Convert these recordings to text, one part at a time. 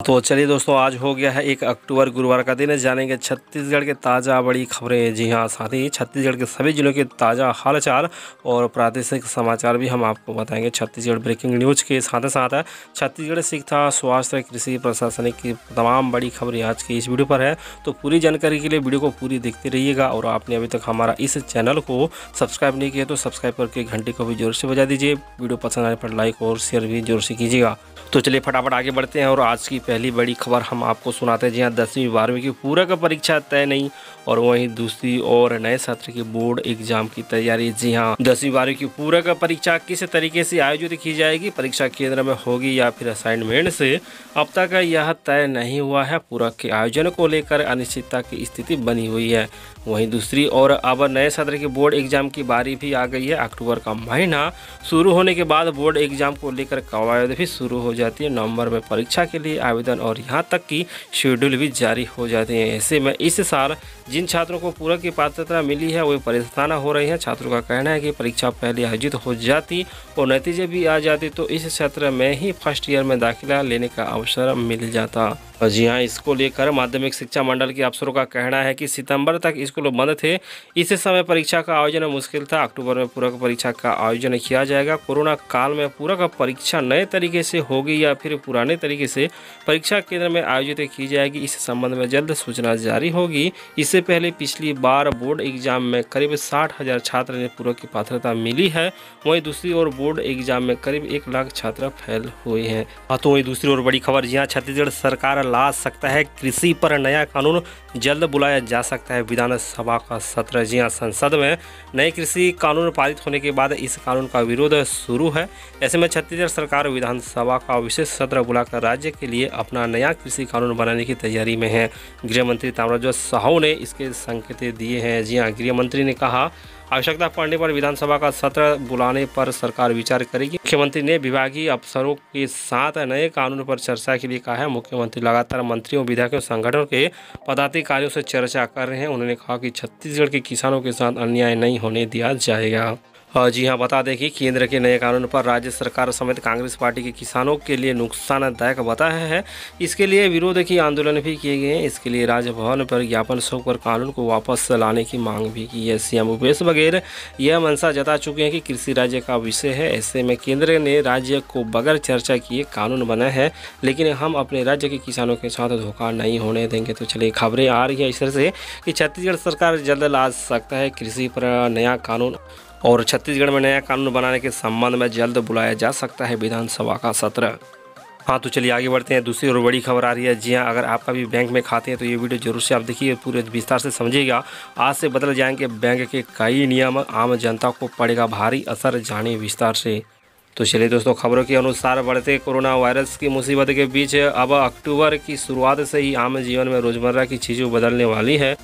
तो चलिए दोस्तों, आज हो गया है 1 अक्टूबर, गुरुवार का दिन है। जानेंगे छत्तीसगढ़ के ताज़ा बड़ी खबरें। जी हाँ, साथ ही छत्तीसगढ़ के सभी जिलों के ताज़ा हालचाल और प्रादेशिक समाचार भी हम आपको बताएंगे। छत्तीसगढ़ ब्रेकिंग न्यूज़ के साथ साथ छत्तीसगढ़ शिक्षा, स्वास्थ्य, कृषि, प्रशासनिक की तमाम बड़ी खबरें आज की इस वीडियो पर है। तो पूरी जानकारी के लिए वीडियो को पूरी देखते रहिएगा। और आपने अभी तक हमारा इस चैनल को सब्सक्राइब नहीं किया तो सब्सक्राइब करके घंटे को भी जोर से बजा दीजिए। वीडियो पसंद आने पर लाइक और शेयर भी जोर से कीजिएगा। तो चलिए फटाफट आगे बढ़ते हैं और आज की पहली बड़ी खबर हम आपको सुनाते हैं। जी हाँ, 10वीं 12वीं की पूरक परीक्षा तय नहीं और वहीं दूसरी ओर नए सत्र के बोर्ड एग्जाम की तैयारी। जी हाँ, 10वीं 12वीं की पूरक परीक्षा किस तरीके से आयोजित की जाएगी, परीक्षा केंद्र में होगी या फिर असाइनमेंट से, अब तक यह तय नहीं हुआ है। पूरक के आयोजन को लेकर अनिश्चितता की स्थिति बनी हुई है। वहीं दूसरी ओर अब नए सत्र के बोर्ड एग्जाम की बारी भी आ गई है। अक्टूबर का महीना शुरू होने के बाद बोर्ड एग्जाम को लेकर कवायद भी शुरू हो जाती है। नवंबर में परीक्षा के लिए आवेदन और यहाँ तक कि शेड्यूल भी जारी हो जाते हैं। ऐसे में इस साल जिन छात्रों को पूरक की पात्रता मिली है वे परेशान हो रहे हैं। छात्रों का कहना है कि परीक्षा पहले आयोजित हो जाती और नतीजे भी आ जाते तो इस सत्र में ही फर्स्ट ईयर में दाखिला लेने का अवसर मिल जाता। जी हाँ, इसको लेकर माध्यमिक शिक्षा मंडल के अफसरों का कहना है कि सितंबर तक स्कूल बंद थे, इस समय परीक्षा का आयोजन मुश्किल था। अक्टूबर में पूरक परीक्षा का आयोजन किया जाएगा। कोरोना काल में पूरक परीक्षा नए तरीके से होगी या फिर पुराने तरीके से परीक्षा केंद्र में आयोजित की जाएगी, इस संबंध में जल्द सूचना जारी होगी। इससे पहले पिछली बार बोर्ड एग्जाम में करीब 60,000 छात्र ने पूरक की पात्रता मिली है। वहीं दूसरी ओर बोर्ड एग्जाम में करीब 1 लाख छात्र फेल हुए हैं। तो वहीं दूसरी ओर बड़ी खबर, जी हाँ, छत्तीसगढ़ सरकार ला सकता है कृषि पर नया कानून, जल्द बुलाया जा सकता है विधानसभा का सत्र। जी हाँ, संसद में नए कृषि कानून पारित होने के बाद इस कानून का विरोध शुरू है। ऐसे में छत्तीसगढ़ सरकार विधानसभा का विशेष सत्र बुलाकर राज्य के लिए अपना नया कृषि कानून बनाने की तैयारी में है। गृह मंत्री ताम्रध्वज साहू ने इसके संकेत दिए हैं। जी हाँ, गृह मंत्री ने कहा, आवश्यकता पड़ने पर विधानसभा का सत्र बुलाने पर सरकार विचार करेगी। मुख्यमंत्री ने विभागीय अफसरों के साथ नए कानून पर चर्चा के लिए कहा है। मुख्यमंत्री लगातार मंत्रियों, विधायकों, संगठनों के पदाधिकारियों से चर्चा कर रहे हैं। उन्होंने कहा कि छत्तीसगढ़ के किसानों के साथ अन्याय नहीं होने दिया जाएगा। जी हाँ, बता दें कि केंद्र के नए कानून पर राज्य सरकार समेत कांग्रेस पार्टी के किसानों के लिए नुकसानदायक बताया है। इसके लिए विरोध की आंदोलन भी किए गए हैं। इसके लिए राजभवन पर ज्ञापन सौंपकर कानून को वापस लाने की मांग भी की है। सीएम भूपेश बघेल यह मंशा जता चुके हैं कि कृषि राज्य का विषय है। ऐसे में केंद्र ने राज्य को बगैर चर्चा किए कानून बनाया है, लेकिन हम अपने राज्य के किसानों के साथ धोखा नहीं होने देंगे। तो चलिए, खबरें आ रही है इस तरह से कि छत्तीसगढ़ सरकार जल्द ला सकता है कृषि पर नया कानून और छत्तीसगढ़ में नया कानून बनाने के संबंध में जल्द बुलाया जा सकता है विधानसभा का सत्र। हाँ, तो चलिए आगे बढ़ते हैं। दूसरी और बड़ी खबर आ रही है। जी हाँ, अगर आपका भी बैंक में खाते हैं तो ये वीडियो जरूर से आप देखिए, पूरे विस्तार से समझिएगा। आज से बदल जाएंगे बैंक के कई नियम, आम जनता को पड़ेगा भारी असर, जानिए विस्तार से। तो चलिए दोस्तों, खबरों के अनुसार बढ़ते कोरोना वायरस की मुसीबत के बीच अब अक्टूबर की शुरुआत से ही आम जीवन में रोज़मर्रा की चीज़ों बदलने वाली है।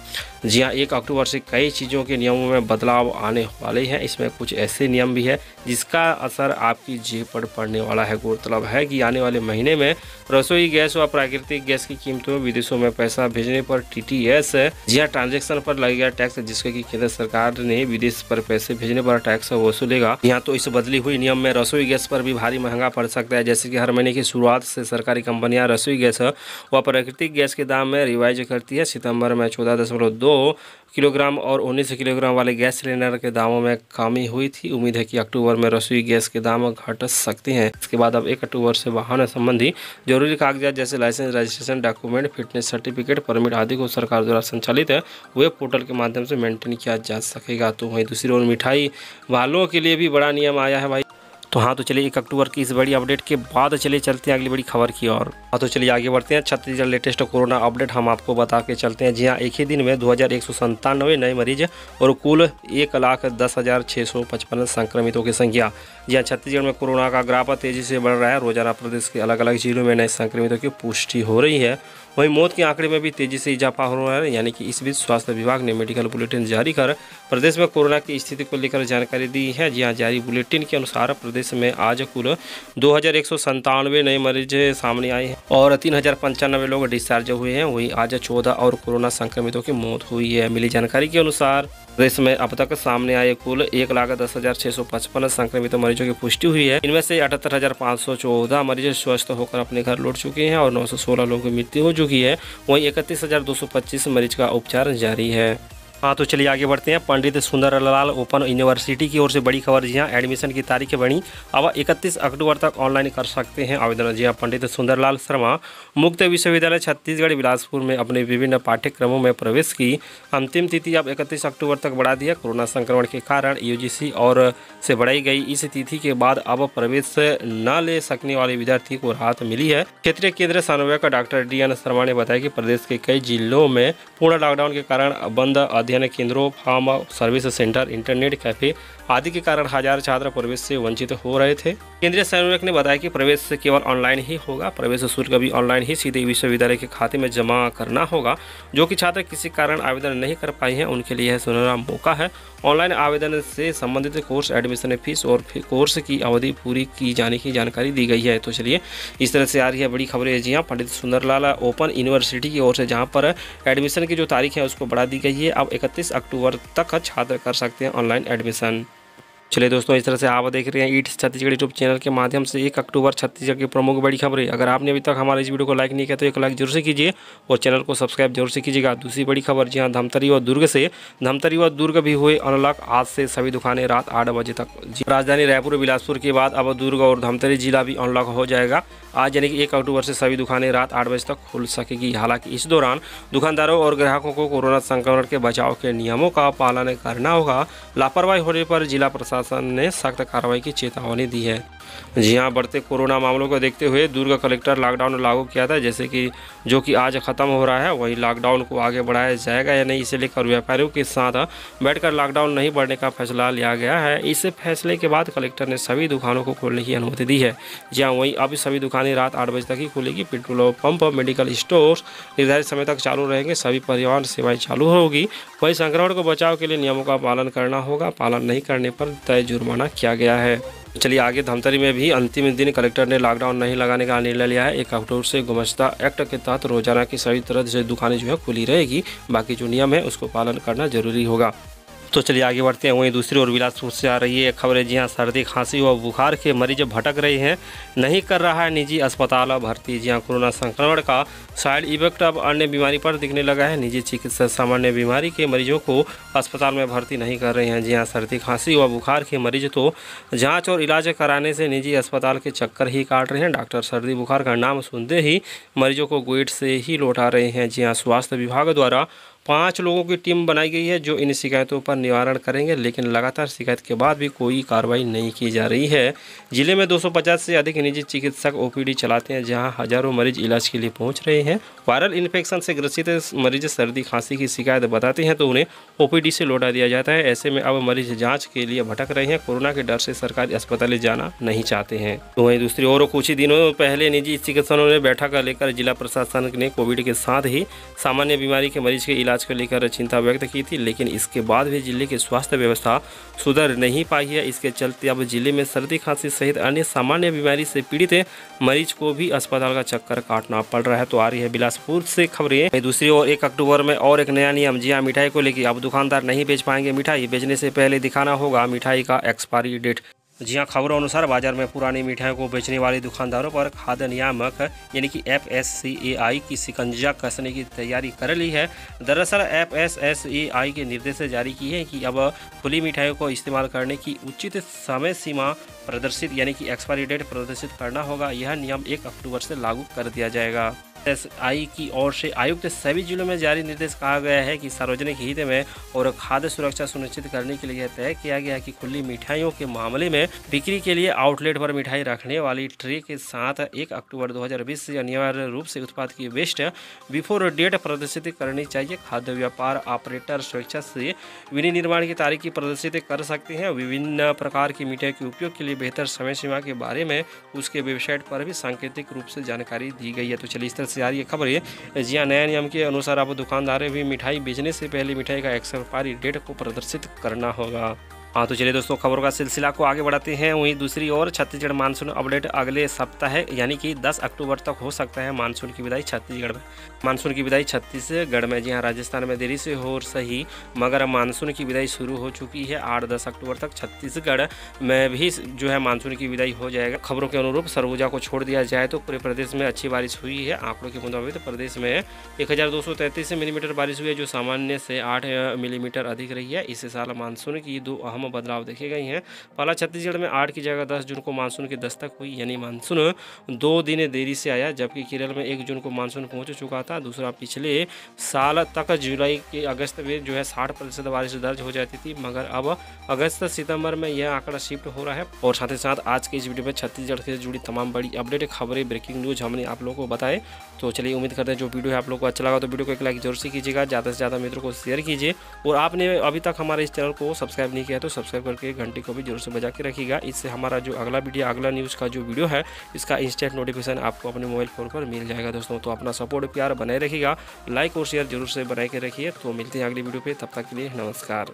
जी हाँ, 1 अक्टूबर से कई चीज़ों के नियमों में बदलाव आने वाले हैं। इसमें कुछ ऐसे नियम भी है जिसका असर आपकी जेब पर पड़ने वाला है। गौरतलब है कि आने वाले महीने में रसोई गैस व प्राकृतिक गैस की कीमतों, विदेशों में पैसा भेजने पर TTS, जी हाँ, ट्रांजैक्शन पर लगेगा टैक्स, जिसके कि केंद्र सरकार ने विदेश पर पैसे भेजने पर टैक्स वसूलेगा। यहाँ तो इस बदली हुई नियम में रसोई गैस पर भी भारी महंगा पड़ सकता है। जैसे कि हर महीने की शुरुआत से सरकारी कंपनियां रसोई गैस व प्राकृतिक गैस के दाम में रिवाइज करती है। सितंबर में 14.2 किलोग्राम और 19 किलोग्राम वाले गैस सिलेंडर के दामों में कमी हुई थी। उम्मीद है कि अक्टूबर में रसोई गैस के दाम घट सकते हैं। इसके बाद अब 1 अक्टूबर से वाहन संबंधी जरूरी कागजात जैसे licence, registration document, fitness certificate, permit आदि को सरकार द्वारा संचालित वेब पोर्टल के माध्यम से मेंटेन किया जा सकेगा। तो वहीं दूसरी ओर मिठाई वालों के लिए भी बड़ा नियम आया है भाई। तो हाँ, तो चलिए 1 अक्टूबर की इस बड़ी अपडेट के बाद चलिए चलते हैं अगली बड़ी खबर की ओर। हाँ, तो चलिए आगे बढ़ते हैं। छत्तीसगढ़ लेटेस्ट कोरोना अपडेट हम आपको बता के चलते हैं। जी हाँ, एक ही दिन में 2197 नए मरीज और कुल 1,10,655 संक्रमितों की संख्या। जी हाँ, छत्तीसगढ़ में कोरोना का ग्राफ तेजी से बढ़ रहा है। रोजाना प्रदेश के अलग अलग जिलों में नए संक्रमितों की पुष्टि हो रही है। वहीं मौत के आंकड़े में भी तेजी से इजाफा हो रहा है। यानी कि इस बीच स्वास्थ्य विभाग ने मेडिकल बुलेटिन जारी कर प्रदेश में कोरोना की स्थिति को लेकर जानकारी दी है। जी हाँ, जारी बुलेटिन के अनुसार प्रदेश में आज कुल 2197 नए मरीज सामने आए हैं और 3095 लोग डिस्चार्ज हुए हैं। वहीं आज 14 और कोरोना संक्रमितों की मौत हुई है। मिली जानकारी के अनुसार प्रदेश में अब तक सामने आए कुल 1,10,655 संक्रमित मरीजों की पुष्टि हुई है। इनमें से 78,514 मरीज स्वस्थ होकर अपने घर लौट चुके हैं और 916 लोगों की मृत्यु हो चुकी है। वहीं 31,225 मरीज का उपचार जारी है। हाँ, तो चलिए आगे बढ़ते हैं। पंडित सुंदरलाल ओपन यूनिवर्सिटी की ओर से बड़ी खबर। जी हाँ, एडमिशन की तारीखें बढ़ी, अब 31 अक्टूबर तक ऑनलाइन कर सकते हैं आवेदन। जी हाँ, पंडित सुंदरलाल शर्मा मुक्त विश्वविद्यालय छत्तीसगढ़ बिलासपुर में अपने विभिन्न पाठ्यक्रमों में प्रवेश की अंतिम तिथि अब 31 अक्टूबर तक बढ़ा दी है। कोरोना संक्रमण के कारण यूजीसी और से बढ़ाई गई इस तिथि के बाद अब प्रवेश न ले सकने वाले विद्यार्थी को राहत मिली है। क्षेत्रीय केंद्र समन्वयक डॉक्टर DN शर्मा ने बताया कि प्रदेश के कई जिलों में पूर्ण लॉकडाउन के कारण बंद अध्ययन केंद्रों, form service centre, internet cafe आदि के कारण हजार छात्र प्रवेश से वंचित हो रहे थे। केंद्रीय समन्वयक ने बताया कि प्रवेश केवल ऑनलाइन ही होगा। प्रवेश शुल्क भी ऑनलाइन ही सीधे विश्वविद्यालय के खाते में जमा करना होगा। जो कि छात्र किसी कारण आवेदन नहीं कर पाए हैं उनके लिए यह सुनहरा मौका है। ऑनलाइन आवेदन से संबंधित कोर्स एडमिशन फीस और कोर्स की अवधि पूरी की जाने की जानकारी दी गई है। तो चलिए, इस तरह से आ रही है बड़ी खबरें। जी हाँ, पंडित सुंदरलाल ओपन यूनिवर्सिटी की ओर से जहाँ पर एडमिशन की जो तारीख है उसको बढ़ा दी गई है। अब 31 अक्टूबर तक छात्र कर सकते हैं ऑनलाइन एडमिशन। चलिए दोस्तों, इस तरह से आप देख रहे हैं ईट छत्तीसगढ़ यूट्यूब चैनल के माध्यम से 1 अक्टूबर छत्तीसगढ़ की प्रमुख बड़ी खबरें। अगर आपने अभी तक हमारे इस वीडियो को लाइक नहीं किया तो एक लाइक जरूर से कीजिए और चैनल को सब्सक्राइब जरूर से कीजिएगा। दूसरी बड़ी खबर, जी हाँ, धमतरी व दुर्ग भी हुए अनलॉक। आज से सभी दुकानें रात 8 बजे तक। राजधानी रायपुर बिलासपुर के बाद अब दुर्ग और धमतरी जिला भी अनलॉक हो जाएगा। आज यानी कि 1 अक्टूबर से सभी दुकानें रात 8 बजे तक खुल सकेगी। हालांकि इस दौरान दुकानदारों और ग्राहकों को कोरोना संक्रमण के बचाव के नियमों का पालन करना होगा। लापरवाही होने पर जिला प्रशासन ने सख्त कार्रवाई की चेतावनी दी है। जी हाँ, बढ़ते कोरोना मामलों को देखते हुए दुर्ग कलेक्टर लॉकडाउन लागू किया था, जैसे कि जो कि आज खत्म हो रहा है। वही लॉकडाउन को आगे बढ़ाया जाएगा या नहीं, इसे लेकर व्यापारियों के साथ बैठकर लॉकडाउन नहीं बढ़ने का फैसला लिया गया है। इस फैसले के बाद कलेक्टर ने सभी दुकानों को खोलने की अनुमति दी है। जी हाँ, वहीं अब सभी दुकानें रात 8 बजे तक ही खुलेगी। पेट्रोल पंप, मेडिकल स्टोर निर्धारित समय तक चालू रहेंगे। सभी परिवहन सेवाएं चालू होगी। वहीं संक्रमण को बचाव के लिए नियमों का पालन करना होगा। पालन नहीं करने पर तय जुर्माना किया गया है। चलिए आगे, धमतरी में भी अंतिम दिन कलेक्टर ने लॉकडाउन नहीं लगाने का निर्णय लिया है। 1 अक्टूबर से गुमस्ता एक्ट के तहत रोजाना की सभी तरह से दुकानें जो है खुली रहेगी। बाकी जो नियम है उसको पालन करना जरूरी होगा। तो चलिए आगे बढ़ते हैं। वहीं दूसरी ओर बिलासपुर से आ रही है खबरें। जी हाँ, सर्दी, खांसी व बुखार के मरीज भटक रहे हैं, नहीं कर रहा है निजी अस्पताल भर्ती। जी हाँ, कोरोना संक्रमण का साइड इफेक्ट अब अन्य बीमारी पर दिखने लगा है। निजी चिकित्सक सामान्य बीमारी के मरीजों को अस्पताल में भर्ती नहीं कर रहे हैं। जी हाँ, सर्दी, खांसी व बुखार के मरीज तो जाँच और इलाज कराने से निजी अस्पताल के चक्कर ही काट रहे हैं। डॉक्टर सर्दी बुखार का नाम सुनते ही मरीजों को गोइड से ही लौटा रहे हैं। जी हाँ, स्वास्थ्य विभाग द्वारा 5 लोगों की टीम बनाई गई है जो इन शिकायतों पर निवारण करेंगे, लेकिन लगातार शिकायत के बाद भी कोई कार्रवाई नहीं की जा रही है। जिले में 250 से अधिक निजी चिकित्सक OPD चलाते हैं, जहां हजारों मरीज इलाज के लिए पहुंच रहे हैं। वायरल इन्फेक्शन से ग्रसित मरीज सर्दी खांसी की शिकायत बताते हैं तो उन्हें OPD से लौटा दिया जाता है। ऐसे में अब मरीज जाँच के लिए भटक रहे हैं। कोरोना के डर से सरकारी अस्पताल जाना नहीं चाहते हैं। तो वहीं दूसरी ओर कुछ ही दिनों पहले निजी चिकित्सकों ने बैठक लेकर जिला प्रशासन ने कोविड के साथ ही सामान्य बीमारी के मरीज के इलाज को लेकर चिंता व्यक्त की थी, लेकिन इसके बाद भी जिले की स्वास्थ्य व्यवस्था सुधर नहीं पाई है। इसके चलते अब जिले में सर्दी खांसी सहित अन्य सामान्य बीमारी से पीड़ित मरीज को भी अस्पताल का चक्कर काटना पड़ रहा है। तो आ रही है बिलासपुर से खबरें। दूसरी ओर 1 अक्टूबर में और एक नया नियम। जी हाँ, मिठाई को लेकर अब दुकानदार नहीं बेच पाएंगे मिठाई। बेचने से पहले दिखाना होगा मिठाई का एक्सपायरी डेट। जी हाँ, खबरों अनुसार बाजार में पुरानी मिठाइयों को बेचने वाले दुकानदारों पर खाद्य नियामक यानी कि FSSAI की शिकंजा कसने की तैयारी कर ली है। दरअसल FSSAI के निर्देश जारी किए हैं कि अब खुली मिठाइयों को इस्तेमाल करने की उचित समय सीमा प्रदर्शित यानी कि एक्सपायरी डेट प्रदर्शित करना होगा। यह नियम 1 अक्टूबर से लागू कर दिया जाएगा। SI की ओर से आयुक्त सभी जिलों में जारी निर्देश कहा गया है कि सार्वजनिक हित में और खाद्य सुरक्षा सुनिश्चित करने के लिए तय किया गया है कि खुली मिठाइयों के मामले में बिक्री के लिए आउटलेट पर मिठाई रखने वाली ट्रे के साथ 1 अक्टूबर 2020 से अनिवार्य रूप से उत्पाद की वेस्ट बिफोर डेट प्रदर्शित करनी चाहिए। खाद्य व्यापार ऑपरेटर स्वेच्छा से विनिर्माण की तारीख की प्रदर्शित कर सकते हैं। विभिन्न प्रकार की मिठाई के उपयोग के लिए बेहतर समय सीमा के बारे में उसके वेबसाइट पर भी सांकेतिक रूप से जानकारी दी गई है। तो चलिए, इस तरह से आ रही है खबरें। जी हाँ, नए नियम के अनुसार अब दुकानदारें भी मिठाई बेचने से पहले मिठाई का एक्सपायरी डेट को प्रदर्शित करना होगा। हाँ तो चलिए दोस्तों, खबरों का सिलसिला को आगे बढ़ाते हैं। वहीं दूसरी ओर छत्तीसगढ़ मानसून अपडेट अगले सप्ताह है यानी कि 10 अक्टूबर तक हो सकता है मानसून की विदाई छत्तीसगढ़ में। मानसून की विदाई छत्तीसगढ़ में, जी हाँ, राजस्थान में देरी से हो सही मगर मानसून की विदाई शुरू हो चुकी है। 8-10 अक्टूबर तक छत्तीसगढ़ में भी जो है मानसून की विदाई हो जाएगा। खबरों के अनुरूप सरगुजा को छोड़ दिया जाए तो पूरे प्रदेश में अच्छी बारिश हुई है। आंकड़ों के मुताबिक प्रदेश में 1233 मिलीमीटर बारिश हुई है, जो सामान्य से 8 मिलीमीटर अधिक रही है। इस साल मानसून की 2 अहम बदलाव देखे गए हैं। पहला, छत्तीसगढ़ में 8 की जगह 10 जून को मानसून की दस्तक हुई, यानी मानसून 2 दिन देरी से आया, जबकि केरल में 1 जून को मानसून पहुंच चुका था। दूसरा, पिछले साल तक जुलाई के अगस्त में जो है 60% बारिश दर्ज हो जाती थी, मगर अब अगस्त सितंबर में यह आंकड़ा शिफ्ट हो रहा है। और साथ ही साथ आज के इस वीडियो में छत्तीसगढ़ से जुड़ी तमाम बड़ी अपडेट, खबरें, ब्रेकिंग न्यूज़ हमने आप लोगों को बताए। तो चलिए, उम्मीद करते हैं जो वीडियो है आप लोगों को अच्छा लगा तो वीडियो को एक लाइक जरूर से कीजिएगा, ज़्यादा से ज़्यादा मित्रों को शेयर कीजिए। और आपने अभी तक हमारे इस चैनल को सब्सक्राइब नहीं किया तो सब्सक्राइब करके घंटी को भी जरूर से बजा के रखिएगा। इससे हमारा जो अगला वीडियो, अगला न्यूज़ का जो वीडियो है, इसका इंस्टेंट नोटिफिकेशन आपको अपने मोबाइल फ़ोन पर मिल जाएगा दोस्तों। तो अपना सपोर्ट प्यार बनाए रखिएगा, लाइक और शेयर जरूर से बनाए के रखिए। तो मिलते हैं अगली वीडियो पे, तब तक के लिए नमस्कार।